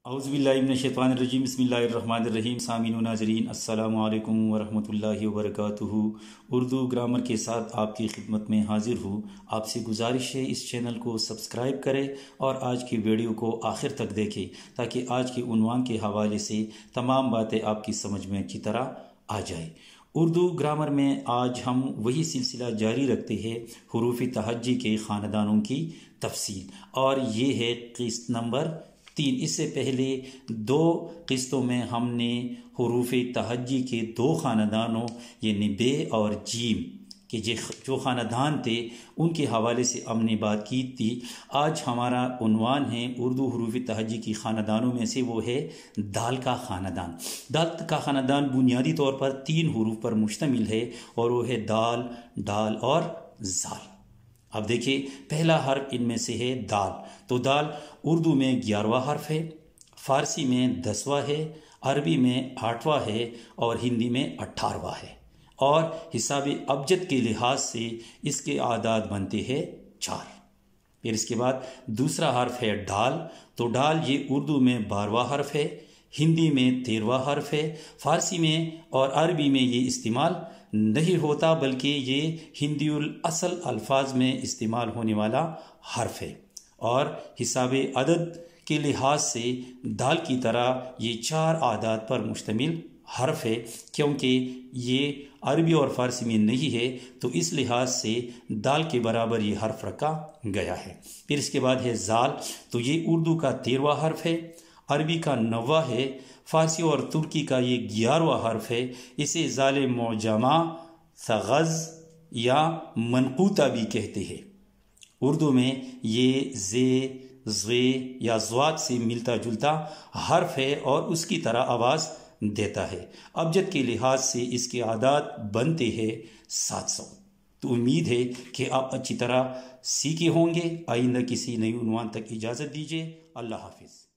اعوذ باللہ من الشیطان الرجیم بسم اللہ الرحمن الرحیم سامعین و ناظرین السلام علیکم ورحمۃ اللہ وبرکاتہ۔ اردو گرامر کے ساتھ آپ کی خدمت میں حاضر ہوں۔ آپ سے گزارش ہے اس چینل کو سبسکرائب کریں اور آج کی ویڈیو کو آخر تک دیکھیں تاکہ آج کے عنوان کے حوالے سے تمام باتیں آپ کی سمجھ میں اچھی طرح آ جائے۔ اردو گرامر میں آج ہم وہی سلسلہ جاری رکھتے ہیں حروف تہجی کے خاندانوں کی تفصیل، اور یہ ہے قسط نمبر 3۔ اس سے پہلے 2 قسطوں میں ہم نے حروف تہجی کے 2 خاندانوں یعنی بے اور جیم کے جو خاندان تھے ان کے حوالے سے ہم نے بات کی تھی۔ آج ہمارا عنوان ہے اردو حروف تہجی کی خاندانوں میں سے وہ ہے دال کا خاندان۔ دال کا خاندان بنیادی طور پر 3 حروف پر مشتمل ہے اور وہ ہے دال، ڈال اور زال۔ اب دیکھیں پہلا حرف ان میں سے ہے دال۔ تو دال اردو میں 11واں حرف ہے، فارسی میں 10واں ہے، عربی میں 8واں ہے اور ہندی میں 18واں ہے، اور حساب ابجد کے لحاظ سے اس کے اعداد بنتے ہیں 4۔ پھر اس کے بعد دوسرا حرف ہے ڈال۔ تو ڈال یہ اردو میں 12واں حرف ہے، ہندی میں 13واں حرف ہے، فارسی میں اور عربی میں یہ استعمال نہیں ہوتا بلکہ یہ ہندی الاصل الفاظ میں استعمال ہونے والا حرف ہے، اور حساب عدد کے لحاظ سے دال کی طرح یہ 4 اعداد پر مشتمل حرف ہے۔ کیونکہ یہ عربی اور فارسی میں نہیں ہے تو اس لحاظ سے دال کے برابر یہ حرف رکھا گیا ہے۔ پھر اس کے بعد ہے زال۔ تو یہ اردو کا 13واں حرف ہے، عربی کا 9واں ہے، فارسی اور ترکی کا یہ 11واں حرف ہے۔ اسے زال معجمہ، ثغز یا منقوطہ بھی کہتے ہیں۔ اردو میں یہ زے، زوے یا زوات سے ملتا جلتا حرف ہے اور اس کی طرح آواز دیتا ہے۔ ابجد کے لحاظ سے اس کے اعداد بنتے ہیں 700۔ تو امید ہے کہ آپ اچھی طرح سیکھے ہوں گے۔ آئندہ کسی نئی عنوان تک اجازت دیجیے۔ اللہ حافظ۔